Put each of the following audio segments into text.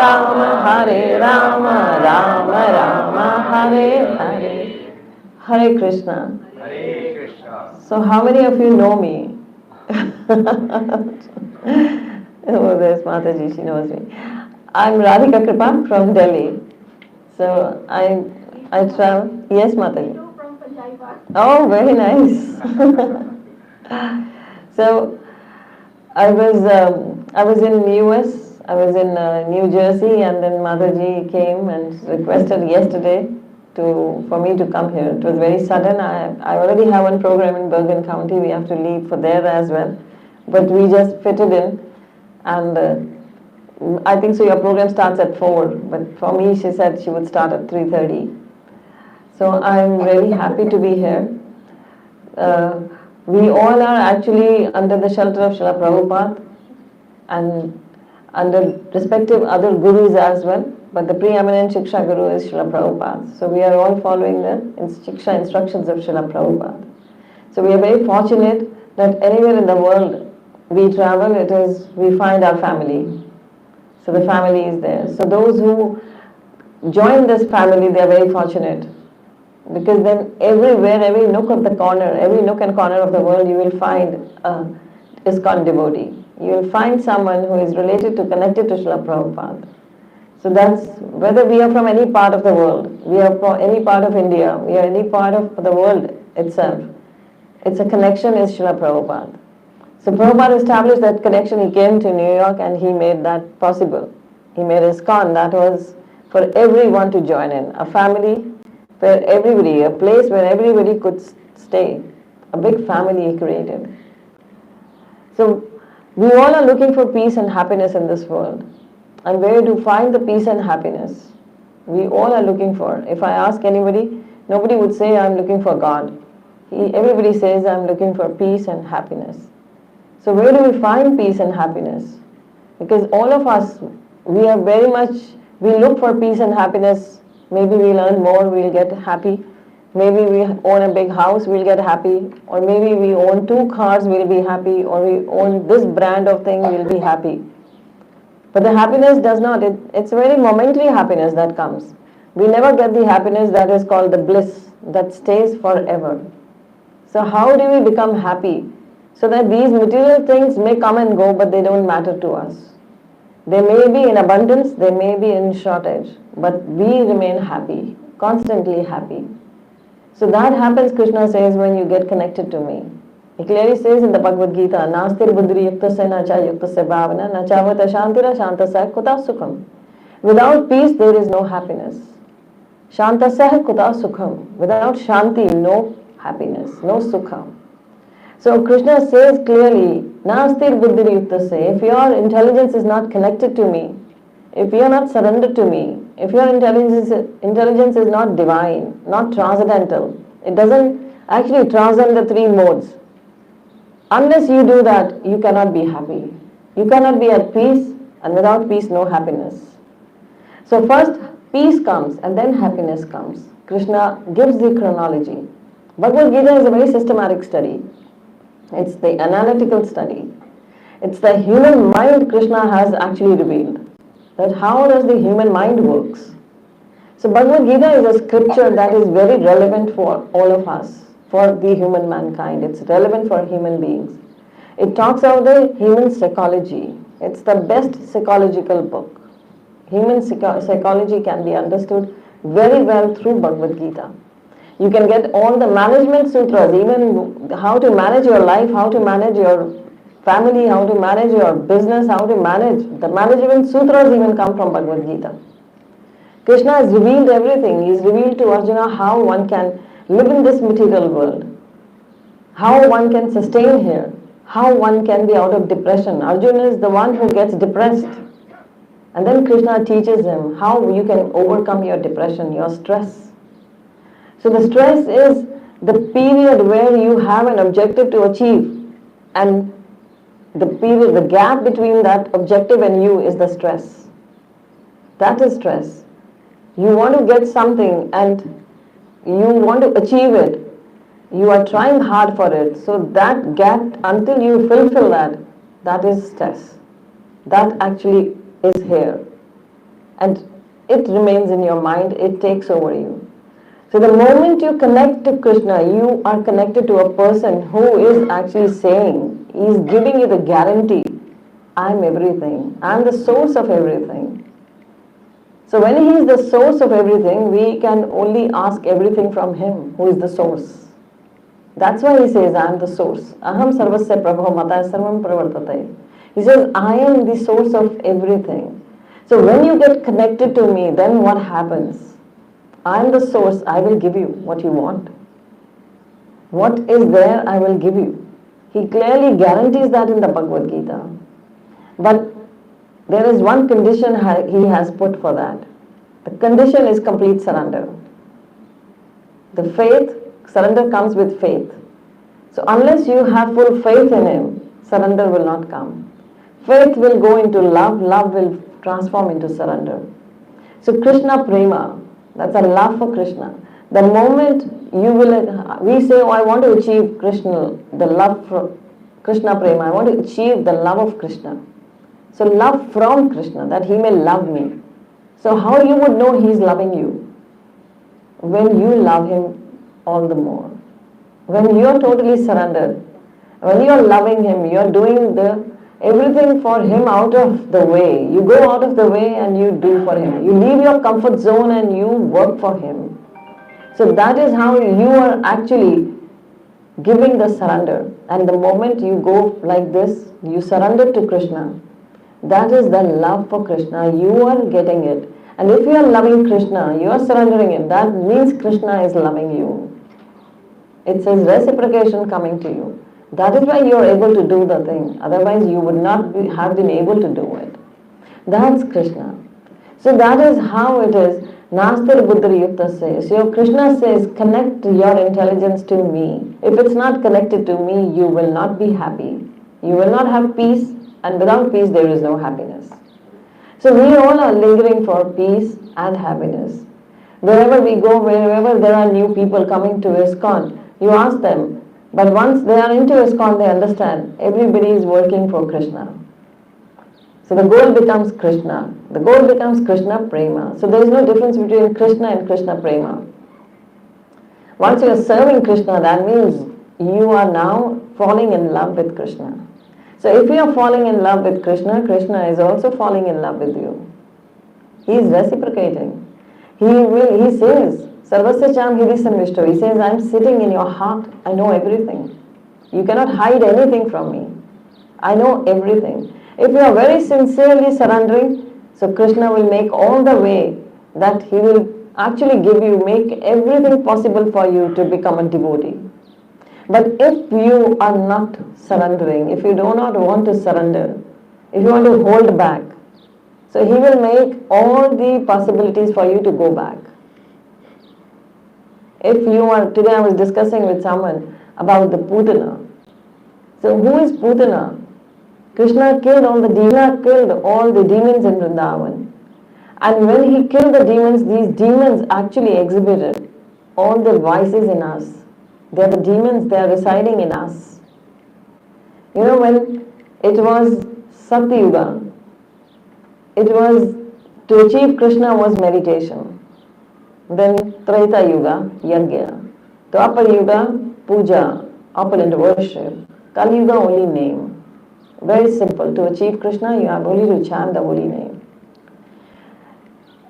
Hare Rama, Rama Rama, Hare Hare. Hare Krishna. Hare Krishna. So how many of you know me? Oh, there's Mataji, she knows me. I'm Radhika Krpa from Delhi. So I travel. Yes, Mataji. Oh, very nice. So I was in US. I was in New Jersey, and then Mataji came and requested yesterday for me to come here. It was very sudden. I already have one program in Bergen County. We have to leave for there as well, but we just fitted in, and I think so. Your program starts at 4, but for me, she said she would start at 3:30. So I'm really happy to be here. Uh, we all are actually under the shelter of Srila Prabhupada and under respective other gurus as well, but the preeminent Shiksha Guru is Srila Prabhupada. So we are all following the Shiksha instructions of Srila Prabhupada. So we are very fortunate that anywhere in the world we travel, we find our family. So the family is there. So those who join this family, they are very fortunate. Because then everywhere, every nook of the corner, every nook and corner of the world, you will find a ISKCON devotee. You will find someone who is related to, connected to Srila Prabhupada. So that's, whether we are from any part of the world, we are from any part of India, we are any part of the world itself, it's a connection is Srila Prabhupada. So Prabhupada established that connection. He came to New York and he made that possible. He made ISKCON, that was for everyone to join in, a family where everybody, a place where everybody could stay, a big family he created. So we all are looking for peace and happiness in this world. And where to find the peace and happiness? We all are looking for. If I ask anybody, nobody would say I'm looking for God. Everybody says I'm looking for peace and happiness. So where do we find peace and happiness? Because all of us, we are very much, we look for peace and happiness. Maybe we'll earn more, we'll get happy. Maybe we own a big house, we'll get happy. Or maybe we own 2 cars, we'll be happy. Or we own this brand of thing, we'll be happy. But the happiness does not, it's a very momentary happiness that comes. We never get the happiness that is called the bliss, that stays forever. So how do we become happy? So that these material things may come and go, but they don't matter to us. They may be in abundance, they may be in shortage, but we remain happy, constantly happy. So that happens, Krishna says, when you get connected to me. He clearly says in the Bhagavad Gita, Nastir buddhi yuktasya nacha yuktasya bhavana nachavata shantira shantasya kuta sukham. Without peace, there is no happiness. Shantasya kuta sukham. Without shanti, no happiness, no sukha. So Krishna says clearly, Nastir buddhi yuktasya, if your intelligence is not connected to me, if you are not surrendered to me, if your intelligence is not divine, not transcendental, it doesn't actually transcend the 3 modes. Unless you do that, you cannot be happy. You cannot be at peace, and without peace, no happiness. So first, peace comes, and then happiness comes. Krishna gives the chronology. Bhagavad Gita is a very systematic study. It's the analytical study. It's the human mind Krishna has actually revealed. That how does the human mind works. So Bhagavad Gita is a scripture that is very relevant for all of us, for the human mankind. It's relevant for human beings. It talks about the human psychology. It's the best psychological book. Human psychology can be understood very well through Bhagavad Gita. You can get all the management sutras, even how to manage your life, how to manage your family, how to manage your business, how to manage. The management sutras even come from Bhagavad Gita. Krishna has revealed everything. He has revealed to Arjuna how one can live in this material world, how one can sustain here, how one can be out of depression. Arjuna is the one who gets depressed. And then Krishna teaches him how you can overcome your depression, your stress. So the stress is the period where you have an objective to achieve, and the gap between that objective and you is the stress. That is stress. You want to get something and you want to achieve it. You are trying hard for it. So that gap, until you fulfill that, that is stress. That actually is here. and it remains in your mind, it takes over you. So the moment you connect to Krishna, you are connected to a person who is actually saying, he is giving you the guarantee, I am everything, I am the source of everything. So when he is the source of everything, we can only ask everything from him, who is the source. That's why he says, I am the source. Aham sarvasya prabho mataya sarvam pravartate. He says, I am the source of everything. So when you get connected to me, then what happens? I am the source, I will give you what you want. What is there, I will give you. He clearly guarantees that in the Bhagavad Gita. But there is one condition he has put for that. The condition is complete surrender. The faith, surrender comes with faith. So unless you have full faith in him, surrender will not come. Faith will go into love, love will transform into surrender. So Krishna Prema, that's a love for Krishna. The moment we say, oh, I want to achieve Krishna, the love for Krishna Prema, I want to achieve the love of Krishna. So love from Krishna, that he may love me. So how you would know he is loving you? When you love him all the more. When you are totally surrendered, when you are loving him, you are doing everything for him out of the way. You go out of the way and you do for him. You leave your comfort zone and you work for him. So that is how you are actually giving the surrender. And the moment you go like this, you surrender to Krishna. That is the love for Krishna. You are getting it. And if you are loving Krishna, you are surrendering him. That means Krishna is loving you. It's his reciprocation coming to you. That is why you are able to do the thing. Otherwise, you would not have been able to do it. That's Krishna. So that is how it is. Nastar Buddhari Yukta says. So Krishna says, connect your intelligence to me. If it's not connected to me, you will not be happy. You will not have peace. And without peace, there is no happiness. So we all are lingering for peace and happiness. Wherever we go, wherever there are new people coming to ISKCON, you ask them, but once they are into ISKCON, they understand everybody is working for Krishna. So the goal becomes Krishna. The goal becomes Krishna Prema. So there is no difference between Krishna and Krishna Prema. Once you are serving Krishna, that means you are now falling in love with Krishna. So if you are falling in love with Krishna, Krishna is also falling in love with you. He is reciprocating. He says, Sarvasya Cham Hiri Samvishto. He says, I am sitting in your heart. I know everything. You cannot hide anything from me. I know everything. If you are very sincerely surrendering, so Krishna will make all the way that he will actually make everything possible for you to become a devotee. But if you are not surrendering, if you do not want to surrender, if you want to hold back, so he will make all the possibilities for you to go back. Today I was discussing with someone about the Putana. So who is Putana? Krishna killed all the demons in Vrindavan. And when he killed the demons, these demons actually exhibited all the vices in us. They are the demons, they are residing in us. You know, when it was Satyuga, to achieve Krishna was meditation. Then Treta Yuga, Yajna. Dwapar Yuga, Puja, opulent worship. Kali Yuga, only name. Very simple. To achieve Krishna, you have only to chant the holy name.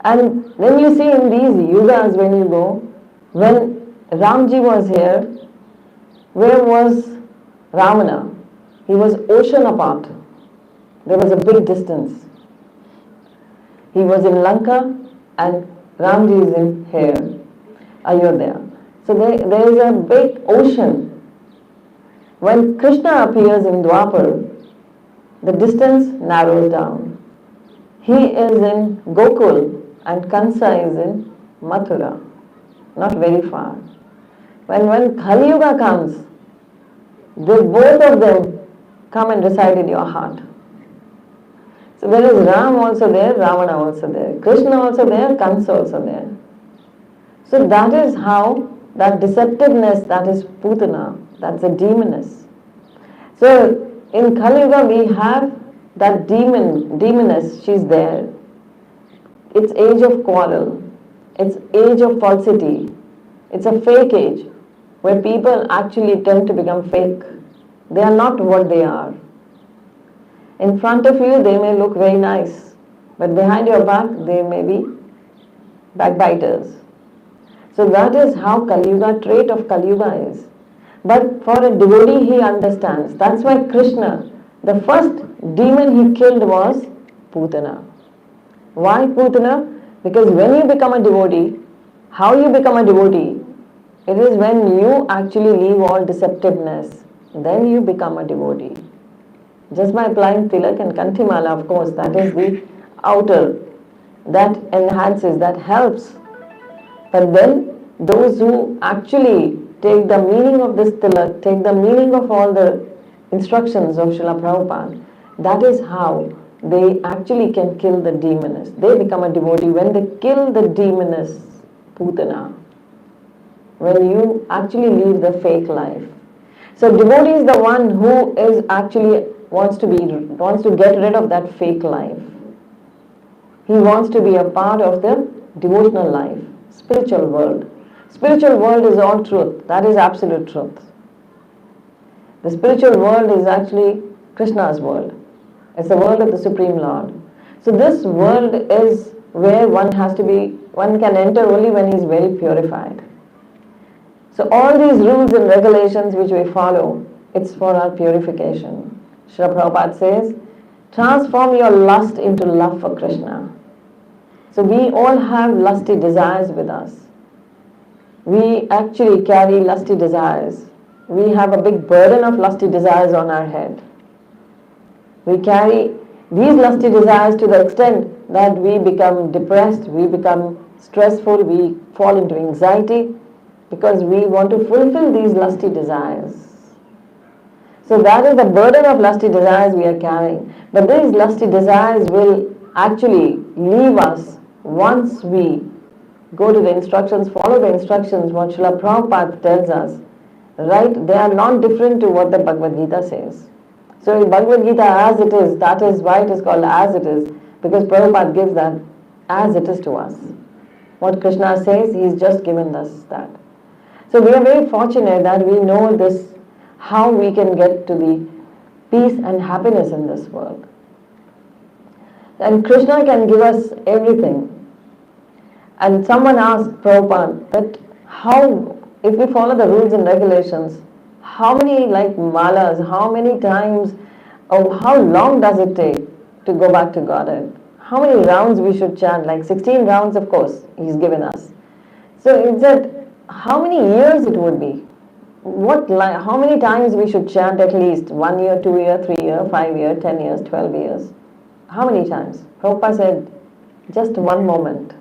And then you see in these yugas when you go, when Ramji was here, where was Ravana? He was ocean apart. There was a big distance. He was in Lanka and Ramji is in here, Ayodhya. So there is a big ocean. When Krishna appears in Dwapar, the distance narrows down. He is in Gokul and Kansa is in Mathura, not very far. When Kali Yuga comes, both of them come and reside in your heart. So there is Ram also there, Ravana also there, Krishna also there, Kansa also there. So that is how that deceptiveness, that is Putana, that's a demoness. So in Kali Yuga we have that demoness, she's there. it's age of quarrel. It's age of falsity. It's a fake age where people actually tend to become fake. They are not what they are. In front of you, they may look very nice, but behind your back, they may be backbiters. So that is how Kali Yuga, trait of Kali Yuga is. But for a devotee, he understands. That's why Krishna, the first demon he killed was Putana. Why Putana? Because when you become a devotee, how you become a devotee? It is when you actually leave all deceptiveness. Then you become a devotee. Just by applying tilak and kantimala, of course, that is the outer, that enhances, that helps. But then those who actually take the meaning of this tilak, take the meaning of all the instructions of Srila Prabhupada, that is how they actually can kill the demoness. They become a devotee when they kill the demoness, Putana. When you actually live the fake life. So devotee is the one who is actually wants to get rid of that fake life. He wants to be a part of the devotional life, spiritual world. Spiritual world is all truth. That is absolute truth. The spiritual world is actually Krishna's world. It's the world of the Supreme Lord. So this world is where one can enter only when he is very purified. So all these rules and regulations which we follow, it's for our purification. Srila Prabhupada says, transform your lust into love for Krishna. So we all have lusty desires with us. We actually carry lusty desires. We have a big burden of lusty desires on our head. We carry these lusty desires to the extent that we become depressed, we become stressful, we fall into anxiety because we want to fulfill these lusty desires. So that is the burden of lusty desires we are carrying. But these lusty desires will actually leave us once we go to the instructions, follow the instructions, what Srila Prabhupada tells us. Right? They are not different to what the Bhagavad Gita says. So in Bhagavad Gita as it is, that is why it is called as it is, because Prabhupada gives that as it is to us. What Krishna says, he has just given us that. So we are very fortunate that we know this, how we can get to the peace and happiness in this world. And Krishna can give us everything. And someone asked Prabhupada that how, if we follow the rules and regulations, how many malas, how many times, or how long does it take to go back to Godhead? How many rounds we should chant? Like 16 rounds, of course, he's given us. So it said, how many years it would be? How many times we should chant at least? 1 year, 2 year, 3 year, 5 year, 10 years, 12 years. How many times? Prabhupada said, just one moment.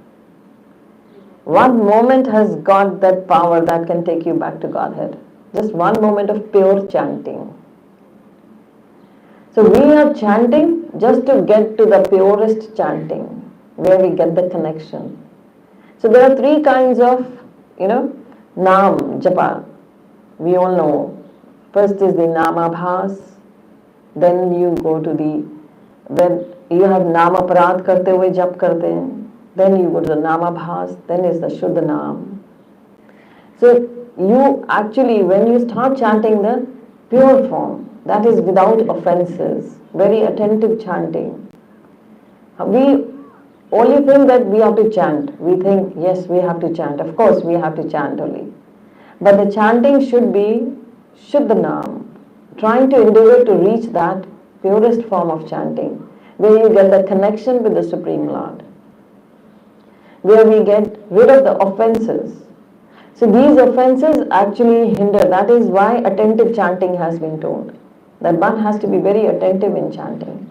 One moment has got that power that can take you back to Godhead. Just one moment of pure chanting. So we are chanting just to get to the purest chanting, where we get the connection. So there are three kinds of, Naam, Japa. We all know. First is the Namabhas. Then you go to then you have Namaparad karte hue jap karte hain. Then you go to the Namabhas. Then is the Shuddha Naam. So you actually, when you start chanting the pure form, that is without offenses, very attentive chanting. We only think that we have to chant. We think, yes, we have to chant. Of course, we have to chant only. But the chanting should be Shuddha Naam, trying to endeavor to reach that purest form of chanting, where you get the connection with the Supreme Lord, where we get rid of the offenses. So these offenses actually hinder. That is why attentive chanting has been told, that one has to be very attentive in chanting.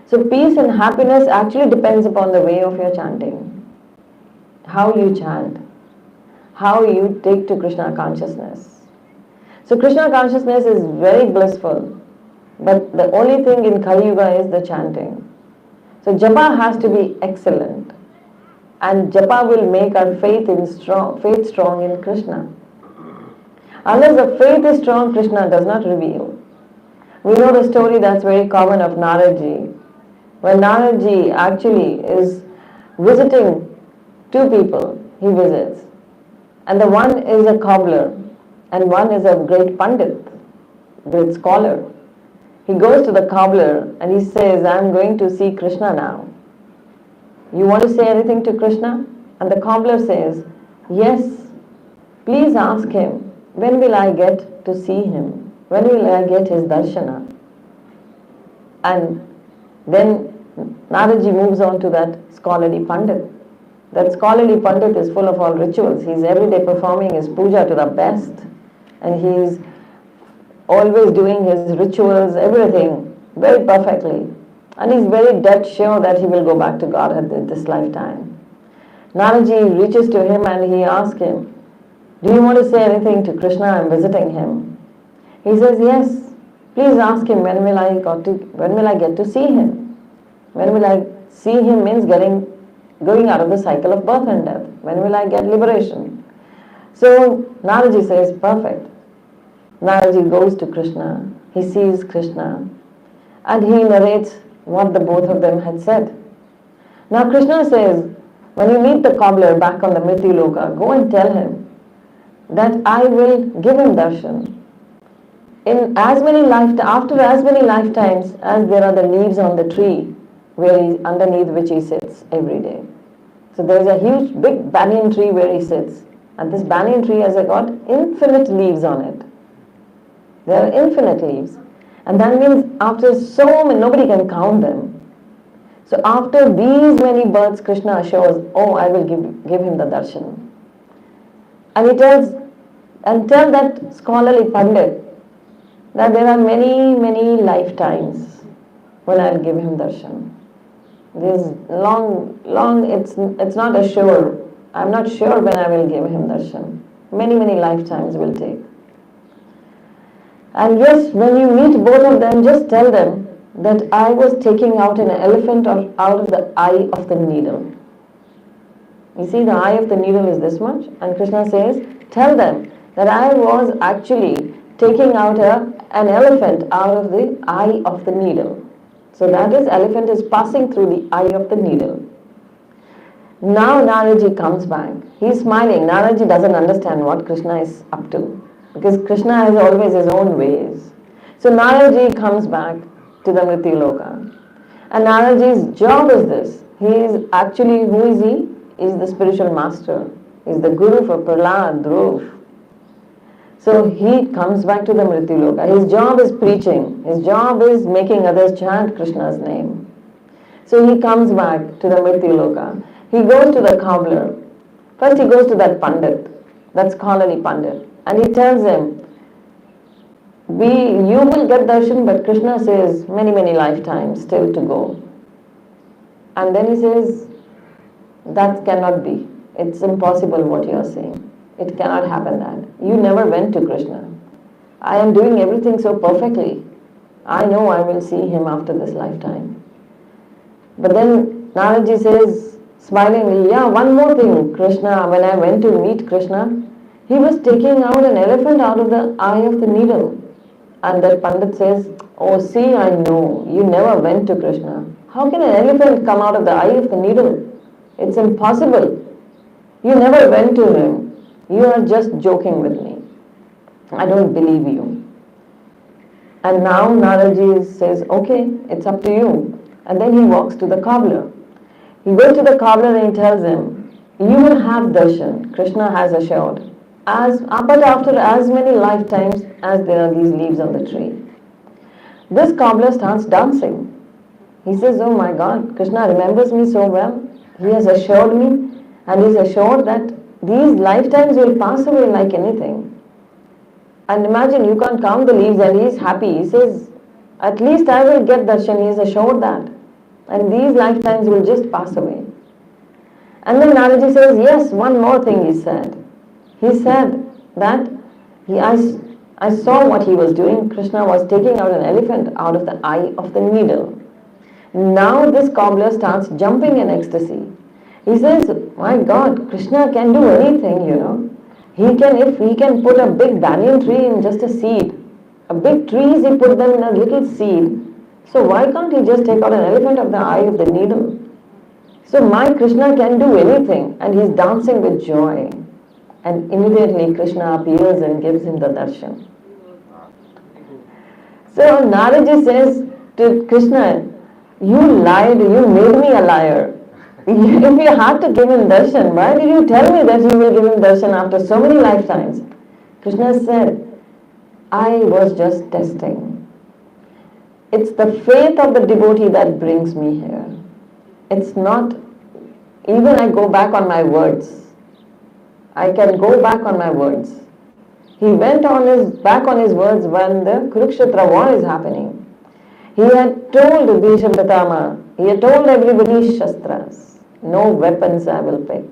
So peace and happiness actually depends upon the way of your chanting, how you chant, how you take to Krishna consciousness. So Krishna consciousness is very blissful, but the only thing in Kali Yuga is the chanting. So japa has to be excellent. And japa will make our faith strong in Krishna. Unless the faith is strong, Krishna does not reveal. We know the story that's very common of Naradji. When Naradji actually is visiting two people he visits. And the one is a cobbler and one is a great pandit, great scholar. He goes to the cobbler and he says, I'm going to see Krishna now. You want to say anything to Krishna? And the cobbler says, yes, please ask him, when will I get to see him? When will I get his darshana? And then Naraji moves on to that scholarly pandit. That scholarly pandit is full of all rituals. He's every day performing his puja to the best. And he's always doing his rituals, everything, very perfectly. And he's very dead sure that he will go back to Godhead in this lifetime. Naraji reaches to him and he asks him, do you want to say anything to Krishna? I'm visiting him. He says, yes, please ask him, when will I get to see him? When will I see him means going out of the cycle of birth and death. When will I get liberation? So Naraji says, perfect. Naraji goes to Krishna, he sees Krishna, and he narrates what the both of them had said. Now Krishna says, when you meet the cobbler back on the Mrityu Loka, go and tell him that I will give him darshan. After as many lifetimes as there are the leaves on the tree underneath which he sits every day. So there is a huge big banyan tree where he sits, and this banyan tree has got infinite leaves on it. There are infinite leaves, and that means after so many, nobody can count them. So after these many births, Krishna assures, oh, I will give him the darshan. And he tell that scholarly pandit that there are many, many lifetimes when I will give him darshan. This long, it's not a sure. I'm not sure when I will give him darshan. Many, many lifetimes will take. And yes, when you meet both of them, just tell them that I was taking out an elephant out of the eye of the needle. You see, the eye of the needle is this much, and Krishna says, tell them that I was actually taking out an elephant out of the eye of the needle. So that is, elephant is passing through the eye of the needle. Now Naraji comes back. He's smiling. Naraji doesn't understand what Krishna is up to, because Krishna has always his own ways. So Naraji comes back to the Mrityu Loka. And Naraji's job is this. He is actually, who is he? He is the spiritual master. He is the guru for Prahlad, Dhruv. So he comes back to the Mrityu Loka. His job is preaching. His job is making others chant Krishna's name. So he comes back to the Mrityu Loka. He goes to the cobbler. First he goes to that pandit, that scholarly pandit, and he tells him, you will get darshan, but Krishna says many, many lifetimes still to go. And then he says, that cannot be. It's impossible what you are saying. It cannot happen that. You never went to Krishna. I am doing everything so perfectly. I know I will see him after this lifetime. But then Naraji says, smilingly, yeah, one more thing, Krishna, when I went to meet Krishna, he was taking out an elephant out of the eye of the needle. And that Pandit says, oh, see, I know, you never went to Krishna. How can an elephant come out of the eye of the needle? It's impossible. You never went to him. You are just joking with me. I don't believe you. And now Naraji says, okay, it's up to you. And then he walks to the cobbler. He goes to the cobbler and he tells him, you will have darshan, Krishna has assured, but after as many lifetimes as there are these leaves on the tree. This cobbler starts dancing. He says, oh my God, Krishna remembers me so well. He has assured me, and he is assured that these lifetimes will pass away like anything. And imagine, you can't count the leaves and he is happy. He says, at least I will get darshan. He is assured that. And these lifetimes will just pass away. And then Naraji says, yes, one more thing he said. He said that I saw what he was doing. Krishna was taking out an elephant out of the eye of the needle. Now this cobbler starts jumping in ecstasy. He says, my God, Krishna can do anything, you know. If he can put a big banyan tree in just a seed, a big trees he put them in a little seed. So why can't he just take out an elephant of the eye of the needle? So my Krishna can do anything, and he's dancing with joy. And immediately Krishna appears and gives him the darshan. So Naraji says to Krishna, you lied, you made me a liar. If you had to give him darshan, why did you tell me that you will give him darshan after so many lifetimes? Krishna said, I was just testing. It's the faith of the devotee that brings me here. It's not, even I go back on my words. I can go back on my words. He went on back on his words when the Kurukshetra war is happening. He had told Bhishma Pitama, he had told everybody Shastras, no weapons I will pick.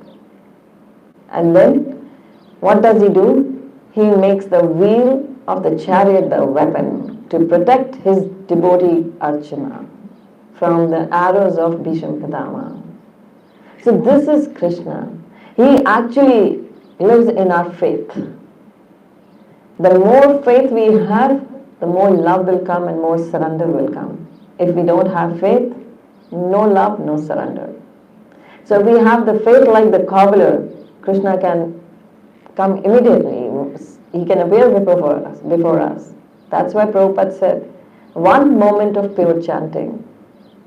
And then, what does he do? He makes the wheel of the chariot the weapon to protect his devotee Archana from the arrows of Bhishma Pitama. So this is Krishna. He actually lives in our faith. The more faith we have, the more love will come and more surrender will come. If we don't have faith, no love, no surrender. So if we have the faith like the cobbler, Krishna can come immediately. He can appear before us. That's why Prabhupada said, one moment of pure chanting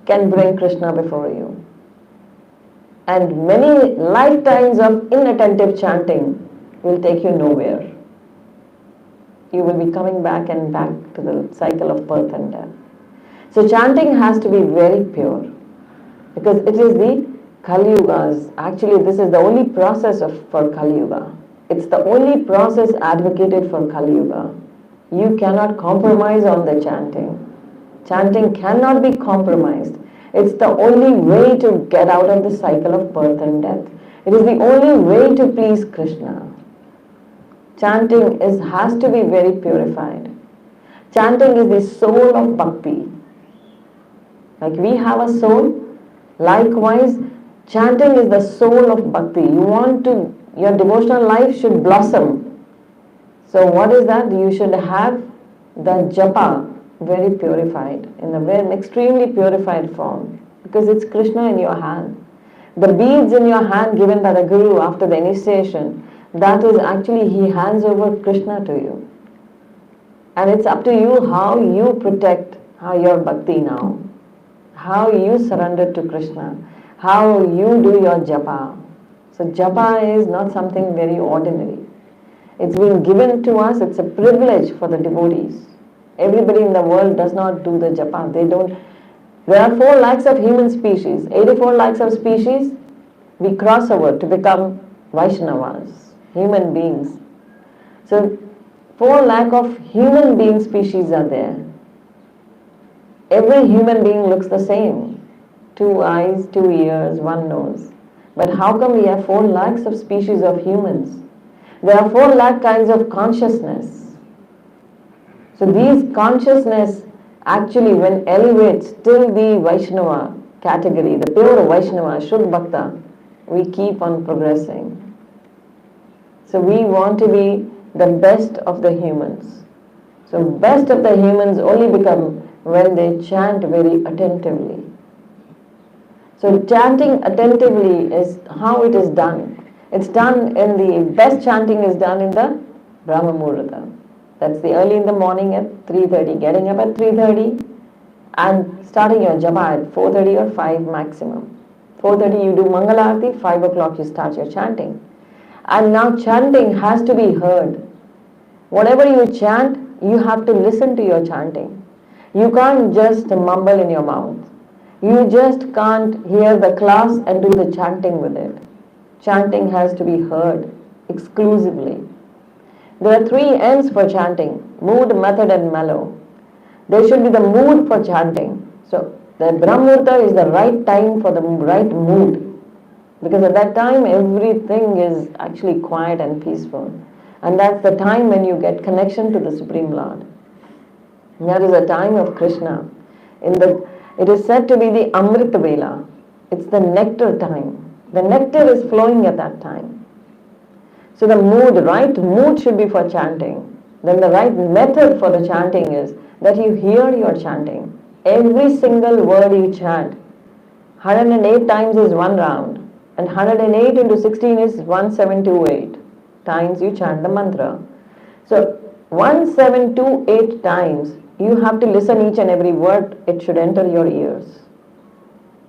can bring Krishna before you. And many lifetimes of inattentive chanting will take you nowhere. You will be coming back and back to the cycle of birth and death. So chanting has to be very pure, because it is the Kali Yugas. Actually, this is the only process for Kali Yuga. It's the only process advocated for Kali Yuga. You cannot compromise on the chanting. Chanting cannot be compromised. It's the only way to get out of the cycle of birth and death. It is the only way to please Krishna. Chanting has to be very purified. Chanting is the soul of bhakti. Like we have a soul, likewise, chanting is the soul of bhakti. Your devotional life should blossom. So what is that? You should have the japa very purified, in an extremely purified form, because it's Krishna in your hand. The beads in your hand given by the Guru after the initiation, that is actually, he hands over Krishna to you. And it's up to you how you protect your bhakti now, how you surrender to Krishna, how you do your japa. So japa is not something very ordinary. It's been given to us, it's a privilege for the devotees. Everybody in the world does not do the japa. There are 4 lakhs of human species. 84 lakhs of species, we cross over to become Vaishnavas, human beings. So 4 lakh of human being species are there. Every human being looks the same. 2 eyes, 2 ears, 1 nose. But how come we have 4 lakhs of species of humans? There are 4 lakh kinds of consciousness. So these consciousness actually, when elevates till the Vaishnava category, the pure Vaishnava, Shuddha Bhakta, we keep on progressing. So we want to be the best of the humans. So best of the humans only become when they chant very attentively. So chanting attentively is how it is done. It's done best chanting is done in the Brahma Muhurta. That's the early in the morning at 3:30, getting up at 3:30 and starting your japa at 4:30 or 5 maximum. 4:30 you do Mangalarti, 5 o'clock you start your chanting. And now chanting has to be heard. Whatever you chant, you have to listen to your chanting. You can't just mumble in your mouth. You just can't hear the class and do the chanting with it. Chanting has to be heard exclusively. There are 3 ends for chanting: mood, method and mellow. There should be the mood for chanting. So the Brahmurta is the right time for the right mood, because at that time everything is actually quiet and peaceful, and that's the time when you get connection to the Supreme Lord. And that is a time of Krishna. It is said to be the Amrita Vela. It's the nectar time. The nectar is flowing at that time. So the right mood should be for chanting. Then the right method for the chanting is that you hear your chanting. Every single word you chant 108 times is one round. And 108 into 16 is 1728 times you chant the mantra. So 1728 times you have to listen each and every word. It should enter your ears.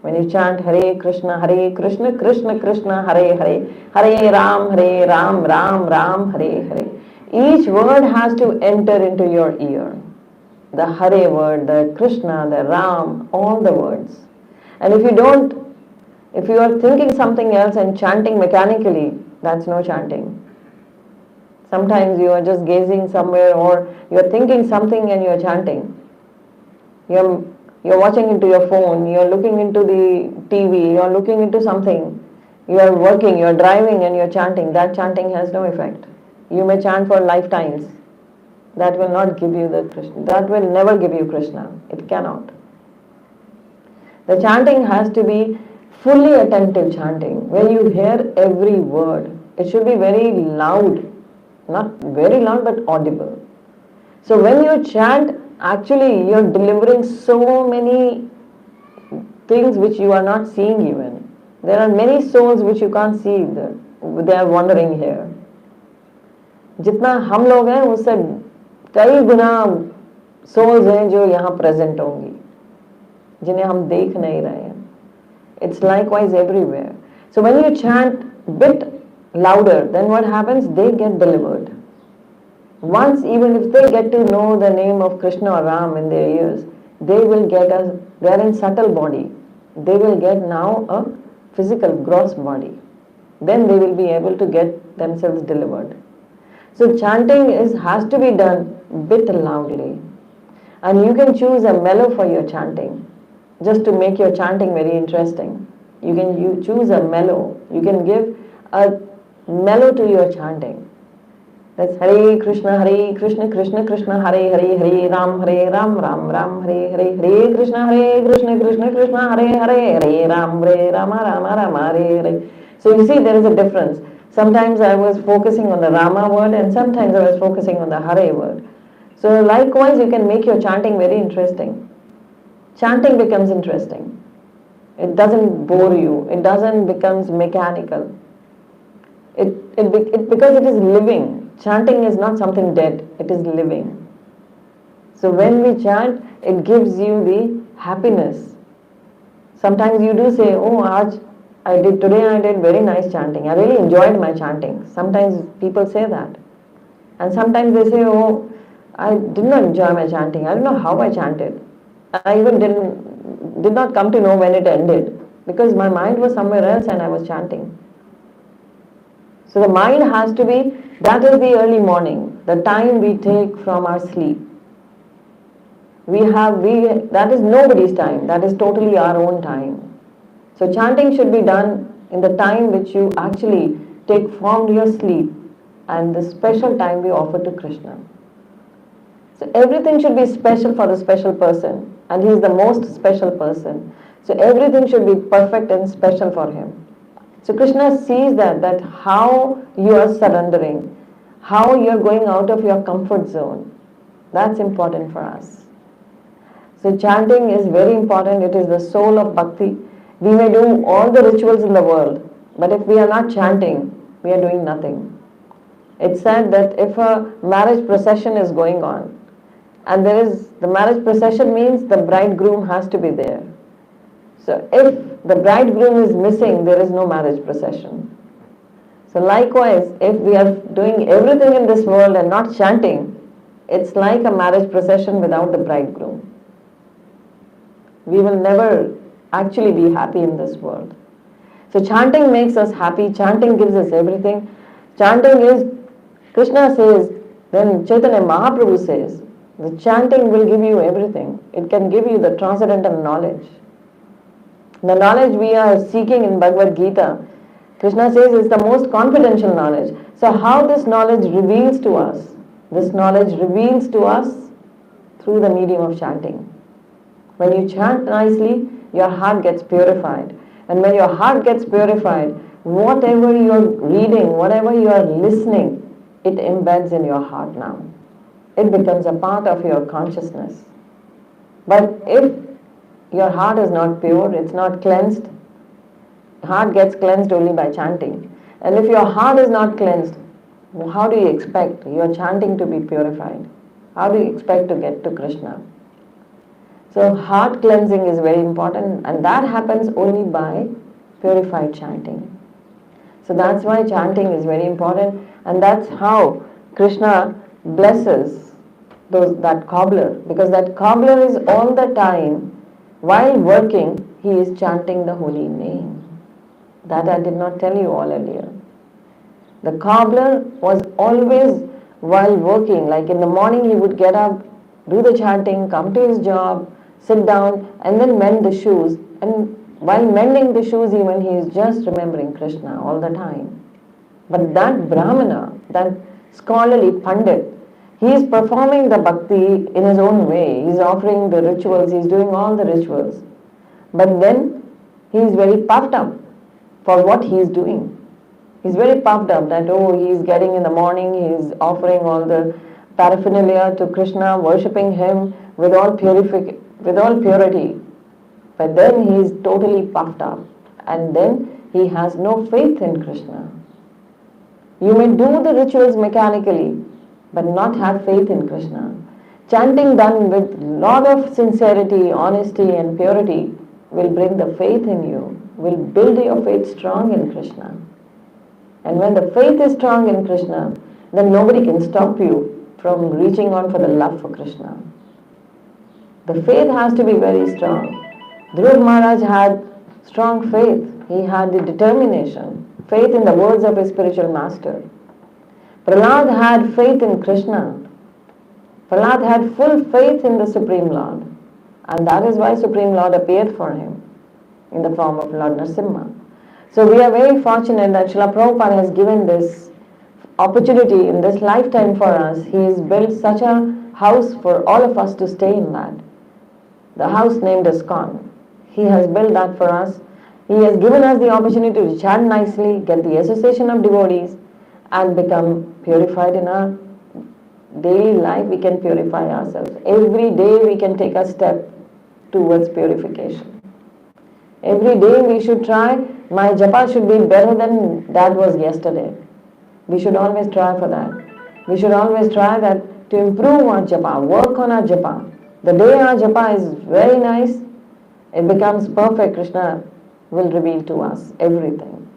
When you chant Hare Krishna, Krishna Krishna, Hare Hare, Hare Ram, Ram Ram, Hare Hare. Each word has to enter into your ear. The Hare word, the Krishna, the Ram, all the words. And if you are thinking something else and chanting mechanically, that's no chanting. Sometimes you are just gazing somewhere or you are thinking something and you are chanting. You're watching into your phone, you're looking into the TV, you're looking into something. You are working, you're driving and you're chanting. That chanting has no effect. You may chant for lifetimes. That will not give you the Krishna. That will never give you Krishna. It cannot. The chanting has to be fully attentive chanting, where you hear every word. It should be very loud. Not very loud, but audible. So when you chant, actually you're delivering so many things which you are not seeing even. There are many souls which you can't see. They are wandering here. जितना हम लोग हैं उससे कई गुना souls हैं जो यहाँ present होंगी, जिन्हें हम देख नहीं रहे हैं. It's likewise everywhere. So when you chant bit louder, then what happens? They get delivered. Once, even if they get to know the name of Krishna or Ram in their ears, they will get they are in subtle body. They will get now a physical, gross body. Then they will be able to get themselves delivered. So chanting has to be done bit loudly. And you can choose a mellow for your chanting, just to make your chanting very interesting. You choose a mellow. You can give a mellow to your chanting. That's Hare Krishna, Krishna Krishna, Hare Hare, Hare Ram, Ram Ram, Hare Hare, Hare Krishna, Krishna Krishna, Hare Hare, Hare Ram, Rama, Hare Hare. So you see, there is a difference. Sometimes I was focusing on the Rama word and sometimes I was focusing on the Hare word. So likewise, you can make your chanting very interesting. Chanting becomes interesting. It doesn't bore you. It doesn't becomes mechanical. Because it is living. Chanting is not something dead. It is living. So when we chant, it gives you the happiness. Sometimes you do say, oh, today I did very nice chanting. I really enjoyed my chanting. Sometimes people say that. And sometimes they say, oh, I did not enjoy my chanting. I don't know how I chanted. I even did not come to know when it ended, because my mind was somewhere else and I was chanting. So the mind has to be, that is the early morning, the time we take from our sleep. That is nobody's time, that is totally our own time. So chanting should be done in the time which you actually take from your sleep and the special time we offer to Krishna. So everything should be special for the special person, and he is the most special person. So everything should be perfect and special for him. So Krishna sees that how you are surrendering, how you are going out of your comfort zone. That's important for us. So chanting is very important. It is the soul of bhakti. We may do all the rituals in the world, but if we are not chanting, we are doing nothing. It's said that if a marriage procession is going on, and the marriage procession means the bridegroom has to be there. So if the bridegroom is missing, there is no marriage procession. So likewise, if we are doing everything in this world and not chanting, it's like a marriage procession without the bridegroom. We will never actually be happy in this world. So chanting makes us happy. Chanting gives us everything. Chanting is, Krishna says, then Chaitanya Mahaprabhu says, the chanting will give you everything. It can give you the transcendental knowledge. The knowledge we are seeking in Bhagavad Gita, Krishna says, is the most confidential knowledge. So how this knowledge reveals to us? This knowledge reveals to us through the medium of chanting. When you chant nicely, your heart gets purified. And when your heart gets purified, whatever you are reading, whatever you are listening, it embeds in your heart now. It becomes a part of your consciousness. But if your heart is not pure, it's not cleansed. Heart gets cleansed only by chanting. And if your heart is not cleansed, how do you expect your chanting to be purified? How do you expect to get to Krishna? So heart cleansing is very important, and that happens only by purified chanting. So that's why chanting is very important, and that's how Krishna blesses that cobbler, because that cobbler is all the time, while working, he is chanting the holy name. That I did not tell you all earlier. The cobbler was always, while working, like in the morning he would get up, do the chanting, come to his job, sit down, and then mend the shoes. And while mending the shoes even, he is just remembering Krishna all the time. But that Brahmana, that scholarly Pandit, he is performing the bhakti in his own way. He is offering the rituals, he is doing all the rituals. But then he is very puffed up for what he is doing. He's very puffed up that, he's getting in the morning, he's offering all the paraphernalia to Krishna, worshipping him with all purity. But then he is totally puffed up, and then he has no faith in Krishna. You may do the rituals mechanically, but not have faith in Krishna. Chanting done with lot of sincerity, honesty and purity will bring the faith in you, will build your faith strong in Krishna. And when the faith is strong in Krishna, then nobody can stop you from reaching on for the love for Krishna. The faith has to be very strong. Dhruv Maharaj had strong faith. He had the determination, faith in the words of his spiritual master. Prahlad had faith in Krishna. Prahlad had full faith in the Supreme Lord. And that is why Supreme Lord appeared for him in the form of Lord Narasimha. So we are very fortunate that Srila Prabhupada has given this opportunity in this lifetime for us. He has built such a house for all of us to stay in that. The house named ISKCON. He has built that for us. He has given us the opportunity to chant nicely, get the association of devotees, and become purified in our daily life. We can purify ourselves. Every day we can take a step towards purification. Every day we should try, my japa should be better than that was yesterday. We should always try for that. We should always try that to improve our japa, work on our japa. The day our japa is very nice, it becomes perfect, Krishna will reveal to us everything.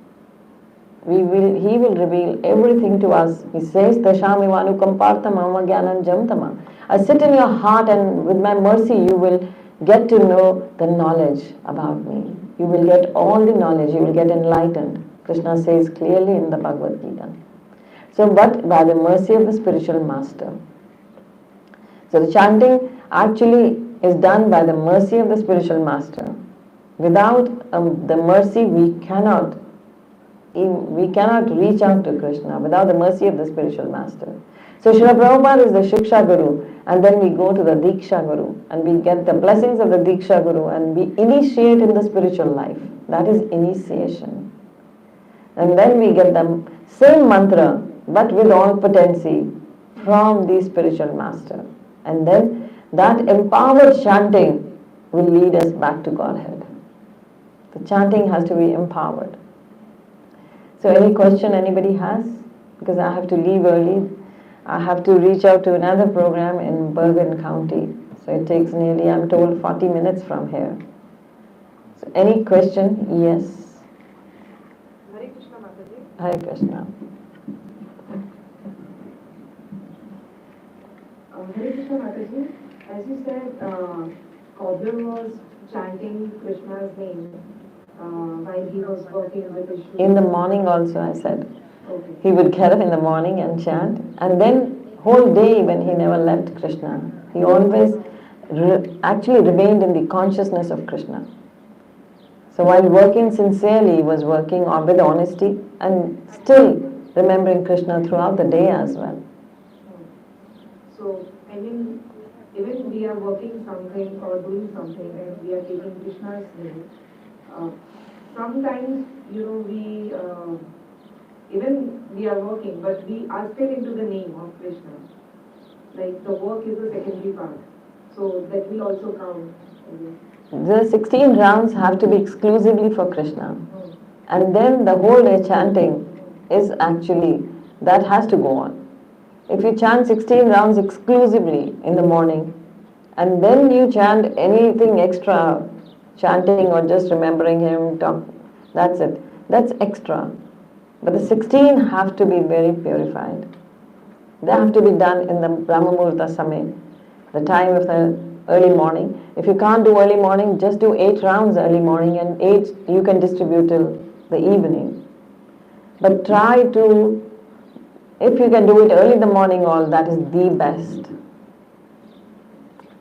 He will reveal everything to us. He says, Tashamivanu kampartam amagyanam jamtama. I sit in your heart, and with my mercy you will get to know the knowledge about me. You will get all the knowledge, you will get enlightened. Krishna says clearly in the Bhagavad Gita. So, but by the mercy of the spiritual master. So the chanting actually is done by the mercy of the spiritual master. Without the mercy we cannot reach out to Krishna, without the mercy of the spiritual master. So Srila Prabhupada is the Shiksha Guru, and then we go to the Diksha Guru, and we get the blessings of the Diksha Guru, and we initiate in the spiritual life. That is initiation. And then we get the same mantra, but with all potency from the spiritual master. And then that empowered chanting will lead us back to Godhead. The chanting has to be empowered. So any question anybody has? Because I have to leave early. I have to reach out to another program in Bergen County. So it takes nearly, I'm told, 40 minutes from here. So any question? Yes. Hare Krishna Mataji. Hare Krishna. Hare Krishna Mataji. As you said, Cobbler was chanting Krishna's name while he was working with his shoes. In the morning also, I said. Okay. He would get up in the morning and chant, and then whole day when he never left Krishna. He always actually remained in the consciousness of Krishna. So while working sincerely, he was working with honesty and still remembering Krishna throughout the day as well. So, I mean, even we are working something or doing something and we are taking Krishna's name, sometimes, even we are working, but we are still into the name of Krishna. Like the work is a secondary part. So that will also count. The 16 rounds have to be exclusively for Krishna. And then the whole day chanting is actually, that has to go on. If you chant 16 rounds exclusively in the morning, and then you chant anything extra, chanting or just remembering him, talk, that's it. That's extra. But the 16 have to be very purified. They have to be done in the Brahma Muhurta Samay, the time of the early morning. If you can't do early morning, just do 8 rounds early morning, and 8 you can distribute till the evening. But try to, if you can do it early in the morning, all that is the best.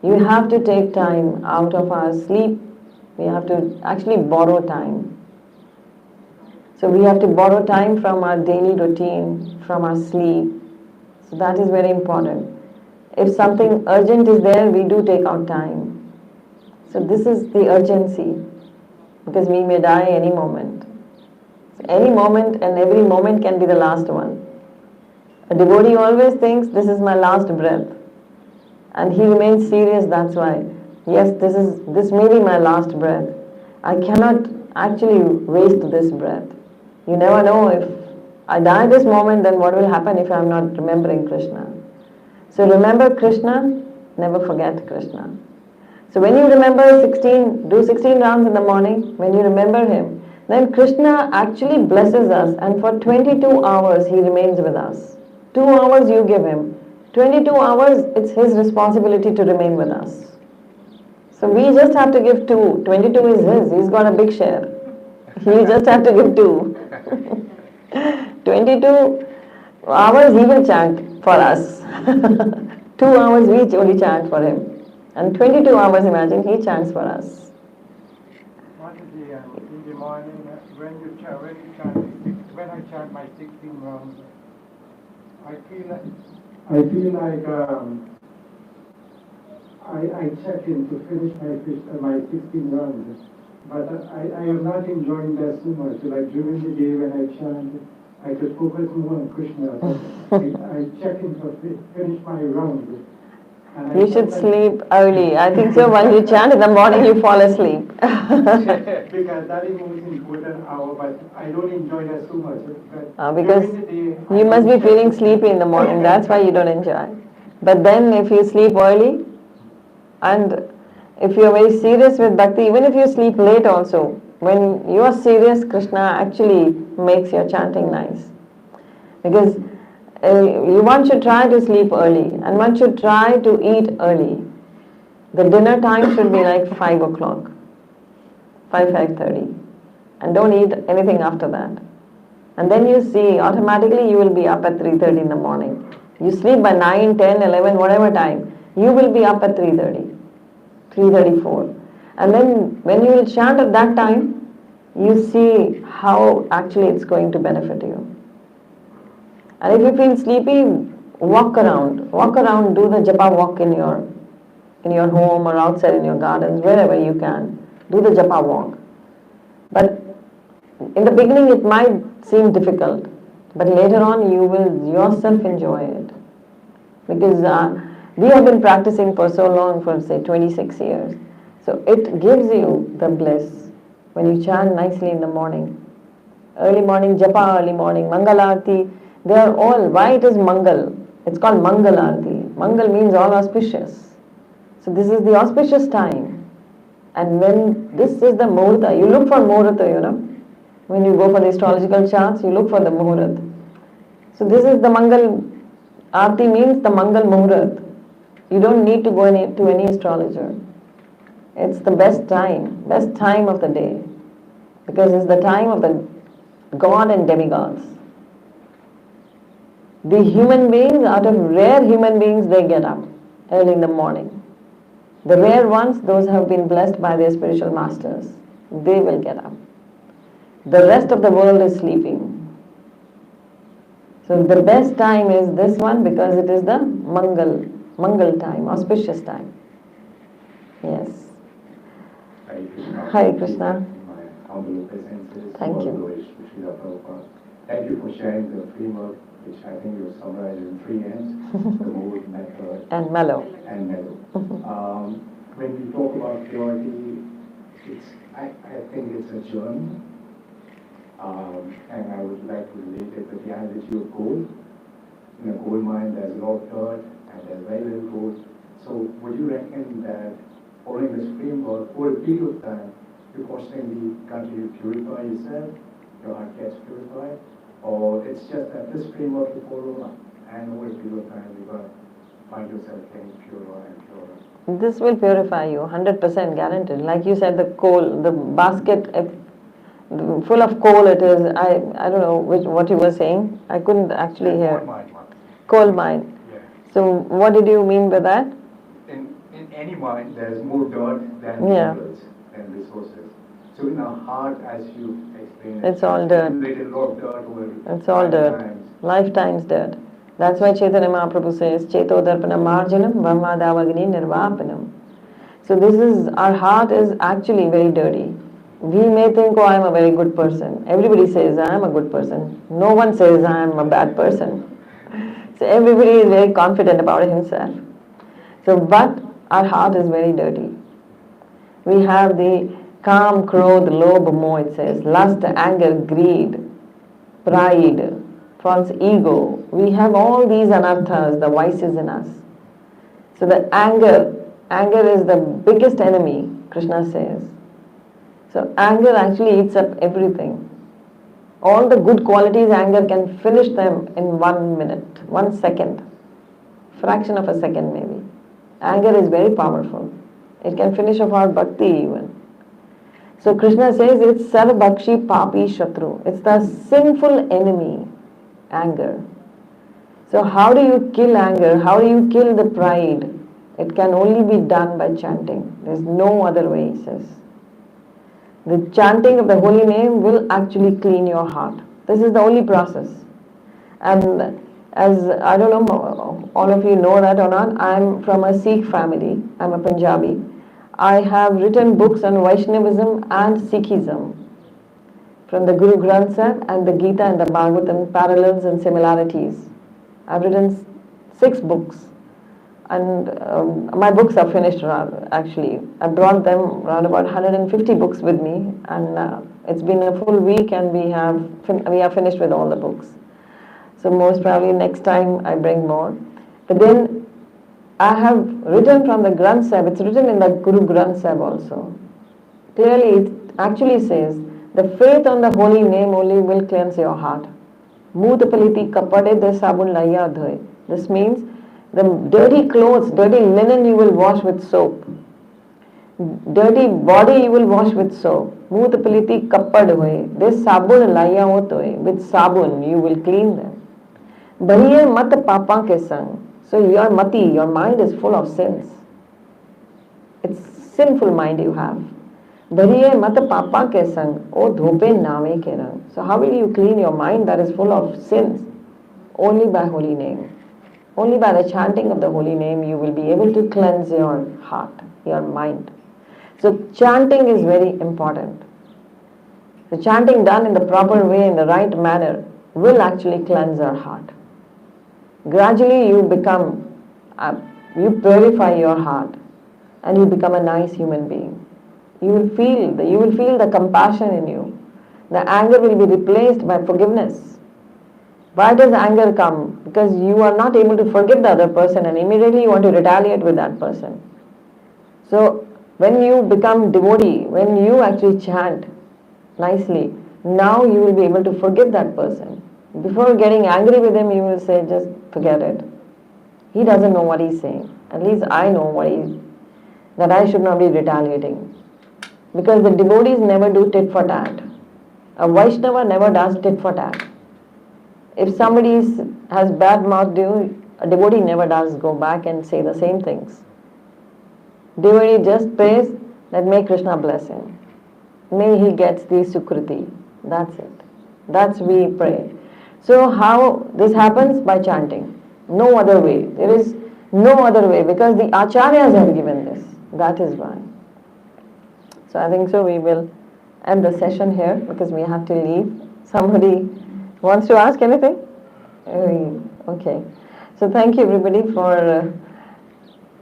You have to take time out of our sleep. We have to actually borrow time. So we have to borrow time from our daily routine, from our sleep. So that is very important. If something urgent is there, we do take out time. So this is the urgency, because we may die any moment. So any moment, and every moment can be the last one. A devotee always thinks, this is my last breath. And he remains serious, that's why. Yes, this may be my last breath. I cannot actually waste this breath. You never know, if I die this moment, then what will happen if I am not remembering Krishna? So remember Krishna, never forget Krishna. So when you remember 16, do 16 rounds in the morning, when you remember him, then Krishna actually blesses us, and for 22 hours he remains with us. 2 hours you give him. 22 hours, it's his responsibility to remain with us. So we just have to give 2. 22 is his. He's got a big share. You just have to give 2. 22 hours he will chant for us. 2 hours we only chant for him. And 22 hours, imagine, he chants for us. What is in the morning, when I chant my 16 rounds, I feel like I check in to finish my 16 rounds, but I am not enjoying that so much. Like during the day when I chant, I could focus more on Krishna. I check in to finish my rounds. You should sleep early. I think so. When you chant in the morning, you fall asleep. Because that is most important hour, but I don't enjoy that so much. Because you must be feeling sleepy in the morning. That's why you don't enjoy. But then if you sleep early, and if you are very serious with bhakti, even if you sleep late also, when you are serious, Krishna actually makes your chanting nice. Because one should try to sleep early, and one should try to eat early. The dinner time should be like 5 o'clock, 5:30, and don't eat anything after that. And then you see, automatically you will be up at 3:30 in the morning. You sleep by 9, 10, 11, whatever time, you will be up at 3:30, 3:34. And then when you will chant at that time, you see how actually it's going to benefit you. And if you feel sleepy, walk around, do the japa walk in your home or outside in your gardens, wherever you can. Do the japa walk. But in the beginning it might seem difficult, but later on you will yourself enjoy it. Because we have been practicing for so long, for say 26 years. So it gives you the bliss when you chant nicely in the morning. Early morning japa, early morning Mangalarti. They are all, why it is Mangal? It's called Mangalarti. Mangal means all auspicious. So this is the auspicious time. And when this is the Muhurta, you look for Muhurta, When you go for the astrological charts, you look for the Muhurat. So this is the Mangal, Aarti means the Mangal Muhurat. You don't need to go to any astrologer. It's the best time of the day. Because it's the time of the God and demigods. The human beings, out of rare human beings, they get up early in the morning. The rare ones, those have been blessed by their spiritual masters, they will get up. The rest of the world is sleeping. So the best time is this one, because it is the Mangal time, auspicious time. Yes. Hare Krishna. My humble obeisances. Thank you. Thank you for sharing the framework, which I think you summarized in 3 M's, the mode, method, And mellow. and mellow. When we talk about purity, I think it's a journey, and I would like to relate it with the analogy of gold. In a gold mine, there's a lot of dirt and there's very little gold. So would you reckon that following this framework, over a period of time, you constantly continue to purify yourself, your heart gets purified, or it's just that this framework you follow, and over a period of time, you're going to find yourself getting purer and purer? This will purify you, 100% guaranteed. Like you said, the coal, the basket full of coal it is. I don't know what you were saying. I couldn't actually hear. Coal mine. Yeah. So what did you mean by that? In any mine, there's more dirt than Yeah. minerals and resources. So in our heart, as you explained, It's all dirt. accumulated a lot of dirt over It's all dirt. lifetimes. Lifetime's dirt. That's why Chaitanya Mahaprabhu says, Cheto Darpana Marjanam Brahmadavagni Nirvapanam. So this is, our heart is actually very dirty. We may think, oh, I'm a very good person. Everybody says, I'm a good person. No one says, I'm a bad person. So everybody is very confident about himself. So, but our heart is very dirty. We have the Kam, Krodh, Lobh, Moh, it says, lust, anger, greed, pride, false ego. We have all these anarthas, the vices in us. So the anger is the biggest enemy, Krishna says. So anger actually eats up everything. All the good qualities, anger can finish them in 1 minute, 1 second, fraction of a second maybe. Anger is very powerful. It can finish off our bhakti even. So Krishna says it's sarvabhakshi papi shatru. It's the sinful enemy, anger. So how do you kill anger? How do you kill the pride? It can only be done by chanting. There's no other way, he says. The chanting of the holy name will actually clean your heart. This is the only process. And as I don't know, all of you know that or not, I'm from a Sikh family. I'm a Punjabi. I have written books on Vaishnavism and Sikhism. From the Guru Granth Sahib and the Gita and the Bhagavatam, parallels and similarities. I've written 6 books. And my books are finished actually. I brought them around about 150 books with me, and it's been a full week, and we are finished with all the books. So most probably next time I bring more. But then I have written from the Granth Sahib. It's written in the Guru Granth Sahib also. Clearly, it actually says the faith on the holy name only will cleanse your heart. Mutapaliti kapade de sabun laya dhoye. This means the dirty clothes, dirty linen you will wash with soap. Dirty body you will wash with soap. Mutapaliti kappad hoye. This sabun laya hotoye. With sabun you will clean them. Bhaiye mat papa ke sang. So your mati, your mind is full of sins. It's sinful mind you have. Bhaiye mat papa ke sang. O dhope nave ke rang. So how will you clean your mind that is full of sins? Only by holy name. Only by the chanting of the holy name you will be able to cleanse your heart, your mind. So chanting is very important. The chanting done in the proper way, in the right manner, will actually cleanse our heart. Gradually you you purify your heart and you become a nice human being. You will feel the compassion in you. The anger will be replaced by forgiveness. Why does anger come? Because you are not able to forgive the other person and immediately you want to retaliate with that person. So when you become devotee, when you actually chant nicely, now you will be able to forgive that person. Before getting angry with him, you will say, just forget it. He doesn't know what he's saying. At least I know that I should not be retaliating. Because the devotees never do tit for tat. A Vaishnava never does tit for tat. If somebody has bad mouthed you, a devotee never does go back and say the same things. Devotee just prays that may Krishna bless him. May he gets the Sukriti. That's it. That's we pray. So how this happens? By chanting. No other way. There is no other way because the acharyas have given this. That is why. So I think so we will end the session here because we have to leave. Somebody wants to ask anything? Okay. So thank you everybody for,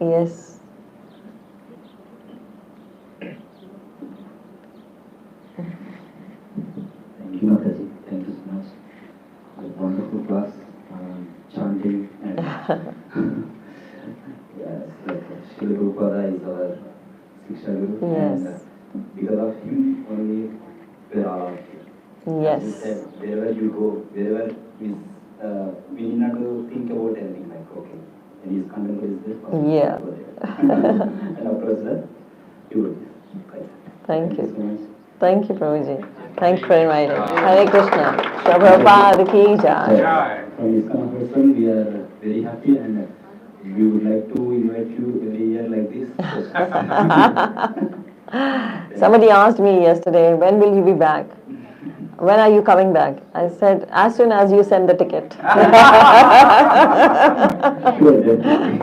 yes. wonderful class, chanting and yes, like Srila Prabhupada is our Siksha Guru, Yes. and because of him only we are all here. Yes. As you said, wherever you go, wherever is, we need not to think about anything like, okay, and his content is this, Yeah. go there. And afterwards, do it. Thank you. so much. Thank you, Prabhuji. Thank you for inviting. Hare Krishna. Prabhupada ki jai. From this person, we are very happy and we would like to invite you every year like this. Somebody asked me yesterday, when will you be back? When are you coming back? I said, as soon as you send the ticket. Sure, definitely.